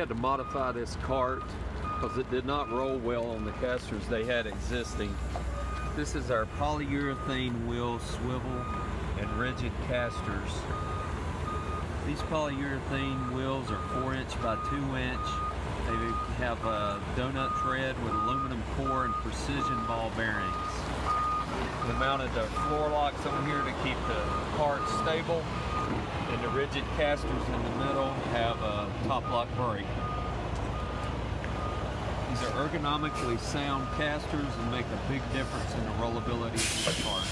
to modify this cart because it did not roll well on the casters they had existing. This is our polyurethane wheel swivel and rigid casters. These polyurethane wheels are 4" by 2". They have a donut tread with aluminum core and precision ball bearings. We mounted the floor locks on here to keep the cart stable, and the rigid casters in the middle have a top lock brake. These are ergonomically sound casters and make a big difference in the rollability of the cart.